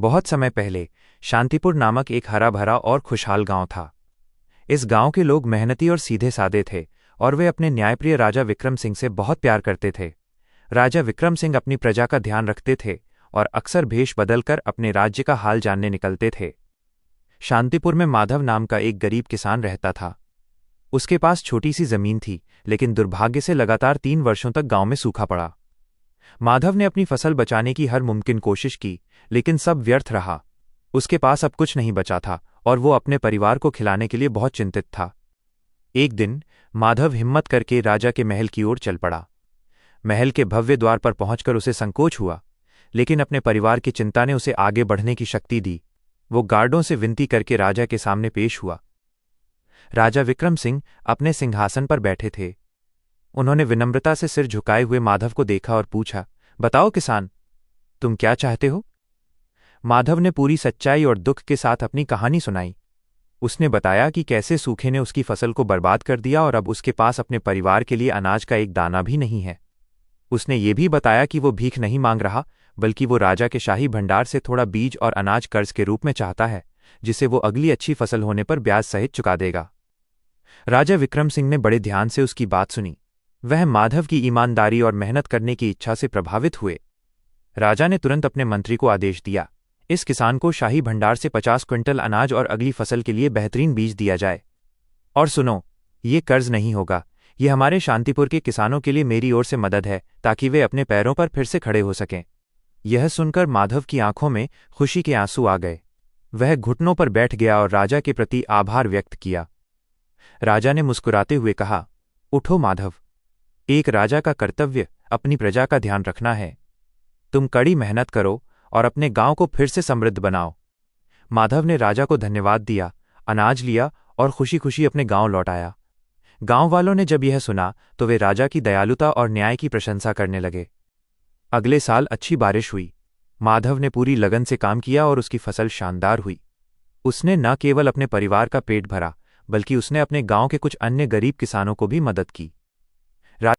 बहुत समय पहले शांतिपुर नामक एक हरा भरा और खुशहाल गांव था। इस गांव के लोग मेहनती और सीधे सादे थे और वे अपने न्यायप्रिय राजा विक्रम सिंह से बहुत प्यार करते थे। राजा विक्रम सिंह अपनी प्रजा का ध्यान रखते थे और अक्सर भेष बदलकर अपने राज्य का हाल जानने निकलते थे। शांतिपुर में माधव नाम का एक गरीब किसान रहता था। उसके पास छोटी सी जमीन थी, लेकिन दुर्भाग्य से लगातार 3 वर्षों तक गांव में सूखा पड़ा। माधव ने अपनी फसल बचाने की हर मुमकिन कोशिश की, लेकिन सब व्यर्थ रहा। उसके पास अब कुछ नहीं बचा था और वो अपने परिवार को खिलाने के लिए बहुत चिंतित था। एक दिन माधव हिम्मत करके राजा के महल की ओर चल पड़ा। महल के भव्य द्वार पर पहुंचकर उसे संकोच हुआ, लेकिन अपने परिवार की चिंता ने उसे आगे बढ़ने की शक्ति दी। वो गार्डों से विनती करके राजा के सामने पेश हुआ। राजा विक्रम सिंह अपने सिंहासन पर बैठे थे। उन्होंने विनम्रता से सिर झुकाए हुए माधव को देखा और पूछा, बताओ किसान, तुम क्या चाहते हो? माधव ने पूरी सच्चाई और दुख के साथ अपनी कहानी सुनाई। उसने बताया कि कैसे सूखे ने उसकी फसल को बर्बाद कर दिया और अब उसके पास अपने परिवार के लिए अनाज का एक दाना भी नहीं है। उसने ये भी बताया कि वो भीख नहीं मांग रहा, बल्कि वो राजा के शाही भंडार से थोड़ा बीज और अनाज कर्ज के रूप में चाहता है, जिसे वो अगली अच्छी फसल होने पर ब्याज सहित चुका देगा। राजा विक्रम सिंह ने बड़े ध्यान से उसकी बात सुनी। वह माधव की ईमानदारी और मेहनत करने की इच्छा से प्रभावित हुए। राजा ने तुरंत अपने मंत्री को आदेश दिया, इस किसान को शाही भंडार से 50 क्विंटल अनाज और अगली फसल के लिए बेहतरीन बीज दिया जाए। और सुनो, ये कर्ज नहीं होगा, ये हमारे शांतिपुर के किसानों के लिए मेरी ओर से मदद है, ताकि वे अपने पैरों पर फिर से खड़े हो सकें। यह सुनकर माधव की आंखों में खुशी के आंसू आ गए। वह घुटनों पर बैठ गया और राजा के प्रति आभार व्यक्त किया। राजा ने मुस्कुराते हुए कहा, उठो माधव, एक राजा का कर्तव्य अपनी प्रजा का ध्यान रखना है। तुम कड़ी मेहनत करो और अपने गांव को फिर से समृद्ध बनाओ। माधव ने राजा को धन्यवाद दिया, अनाज लिया और खुशी खुशी अपने गांव लौट आया। गांव वालों ने जब यह सुना तो वे राजा की दयालुता और न्याय की प्रशंसा करने लगे। अगले साल अच्छी बारिश हुई। माधव ने पूरी लगन से काम किया और उसकी फसल शानदार हुई। उसने न केवल अपने परिवार का पेट भरा, बल्कि उसने अपने गांव के कुछ अन्य गरीब किसानों को भी मदद की।